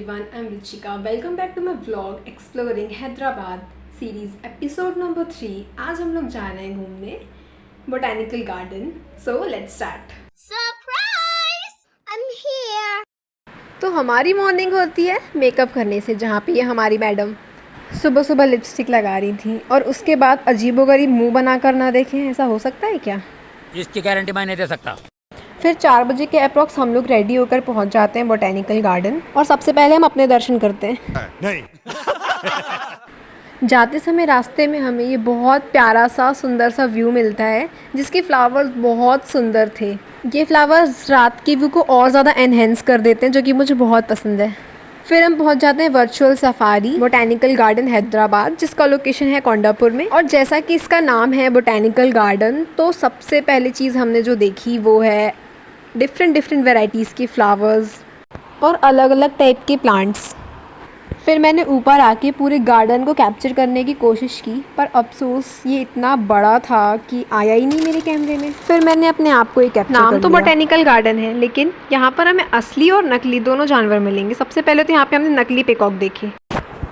everyone, I'm Ruchika. Welcome back to my vlog Exploring Hyderabad series episode number 3। आज हम लोग जा रहे हैं घूमने botanical garden. So let's start. Surprise! I'm here. तो हमारी मॉर्निंग होती है मेकअप करने से, जहाँ पे ये हमारी मैडम सुबह सुबह लिपस्टिक लगा रही थी और उसके बाद अजीबोगरीब मुंह बनाकर ना देखें। ऐसा हो सकता है क्या? इसकी गारंटी मैं नहीं दे सकता। फिर 4 बजे के अप्रॉक्स हम लोग रेडी होकर पहुंच जाते हैं बोटैनिकल गार्डन और सबसे पहले हम अपने दर्शन करते हैं। नहीं। जाते समय रास्ते में हमें ये बहुत प्यारा सा सुंदर सा व्यू मिलता है, जिसके फ्लावर्स बहुत सुंदर थे। ये फ्लावर्स रात की व्यू को और ज़्यादा एनहेंस कर देते हैं, जो कि मुझे बहुत पसंद है। फिर हम पहुंच जाते हैं virtual safari botanical garden Hyderabad, जिसका लोकेशन है कोंडापुर में। और जैसा कि इसका नाम है बोटैनिकल गार्डन, तो सबसे पहली चीज़ हमने जो देखी वो है डिफरेंट वेराइटीज़ के फ्लावर्स और अलग अलग टाइप के प्लांट्स। फिर मैंने ऊपर आके पूरे गार्डन को कैप्चर करने की कोशिश की, पर अफसोस ये इतना बड़ा था कि आया ही नहीं मेरे कैमरे में। फिर मैंने अपने आप को ही कैप्चर कर लिया। नाम तो बोटैनिकल गार्डन है, लेकिन यहाँ पर हमें असली और नकली दोनों जानवर मिलेंगे। सबसे पहले तो यहाँ पे हमने नकली पीकॉक देखे।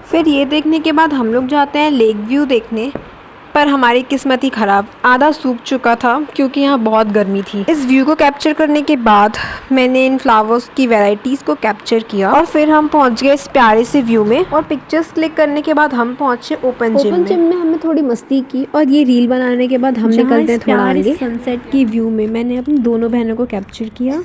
फिर ये देखने के बाद हम लोग जाते हैं लेक व्यू देखने, पर हमारी किस्मत ही ख़राब, आधा सूख चुका था क्योंकि यहाँ बहुत गर्मी थी। इस व्यू को कैप्चर करने के बाद मैंने इन फ्लावर्स की वैरायटीज़ को कैप्चर किया और फिर हम पहुँच गए इस प्यारे से व्यू में। और पिक्चर्स क्लिक करने के बाद हम पहुँचे ओपन जिम में हमने थोड़ी मस्ती की और ये रील बनाने के बाद हम निकलते हैं थोड़ा आगे। सनसेट की व्यू में मैंने अपनी दोनों बहनों को कैप्चर किया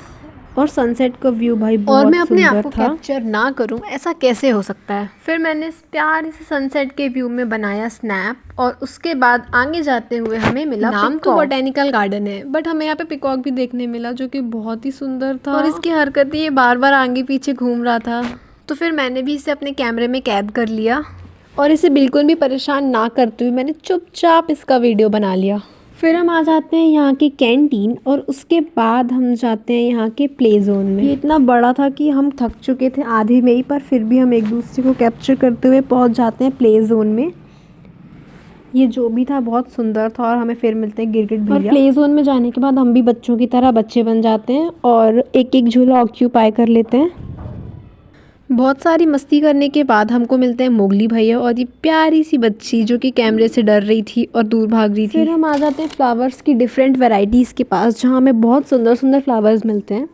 और सनसेट का व्यू भाई बहुत सुंदर था। और मैं अपने आप को कैप्चर ना करूं, ऐसा कैसे हो सकता है। फिर मैंने इस प्यारे से सनसेट के व्यू में बनाया स्नैप और उसके बाद आगे जाते हुए हमें मिला नाम तो बोटैनिकल गार्डन है, बट हमें यहाँ पे पिकॉक भी देखने मिला, जो कि बहुत ही सुंदर था। और इसकी हरकतें ये बार बार आगे पीछे घूम रहा था, तो फिर मैंने भी इसे अपने कैमरे में कैद कर लिया और इसे बिल्कुल भी परेशान ना करते हुए मैंने चुपचाप इसका वीडियो बना लिया। फिर हम आ जाते हैं यहाँ की कैंटीन और उसके बाद हम जाते हैं यहाँ के प्ले जोन में। ये इतना बड़ा था कि हम थक चुके थे आधे में ही, पर फिर भी हम एक दूसरे को कैप्चर करते हुए पहुँच जाते हैं प्ले जोन में। ये जो भी था बहुत सुंदर था और हमें फिर मिलते हैं गिरगिट भैया। और प्ले जोन में जाने के बाद हम भी बच्चों की तरह बच्चे बन जाते हैं और एक एक झूला ऑक्यूपाई कर लेते हैं। बहुत सारी मस्ती करने के बाद हमको मिलते हैं मोगली भैया और ये प्यारी सी बच्ची जो कि कैमरे से डर रही थी और दूर भाग रही थी। फिर हम आ जाते हैं फ्लावर्स की डिफरेंट वैरायटीज़ के पास, जहाँ हमें बहुत सुंदर सुंदर फ्लावर्स मिलते हैं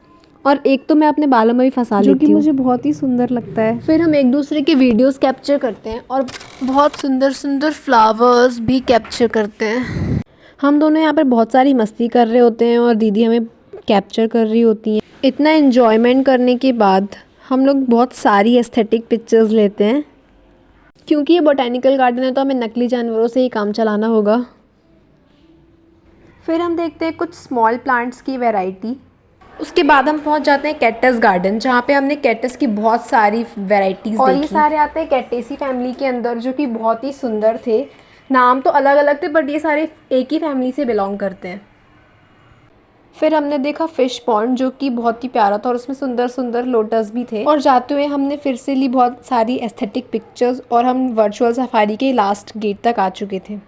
और एक तो मैं अपने बालों में भी फंसा लेती हूँ, जो कि मुझे बहुत ही सुंदर लगता है। फिर हम एक दूसरे के वीडियोस कैप्चर करते हैं और बहुत सुंदर सुंदर फ्लावर्स भी कैप्चर करते हैं। हम दोनों यहाँ पर बहुत सारी मस्ती कर रहे होते हैं और दीदी हमें कैप्चर कर रही होती हैं। इतना इन्जॉयमेंट करने के बाद हम लोग बहुत सारी एस्थेटिक पिक्चर्स लेते हैं, क्योंकि ये बोटैनिकल गार्डन है तो हमें नकली जानवरों से ही काम चलाना होगा। फिर हम देखते हैं कुछ स्मॉल प्लांट्स की वैरायटी। उसके बाद हम पहुंच जाते हैं कैक्टस गार्डन, जहाँ पे हमने कैक्टस की बहुत सारी वैरायटीज़ और ये सारे आते हैं कैक्टेसी फैमिली के अंदर, जो कि बहुत ही सुंदर थे। नाम तो अलग अलग थे, बट ये सारे एक ही फैमिली से बिलोंग करते हैं। फिर हमने देखा फिश पॉन्ड, जो कि बहुत ही प्यारा था और उसमें सुंदर सुंदर लोटस भी थे। और जाते हुए हमने फिर से ली बहुत सारी एस्थेटिक पिक्चर्स और हम वर्चुअल सफारी के लास्ट गेट तक आ चुके थे।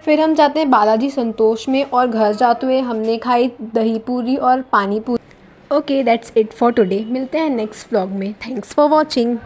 फिर हम जाते हैं बालाजी संतोष में और घर जाते हुए हमने खाई दही पूरी और पानी पूरी। Okay, that's it for today. मिलते हैं नेक्स्ट व्लॉग में। Thanks for watching.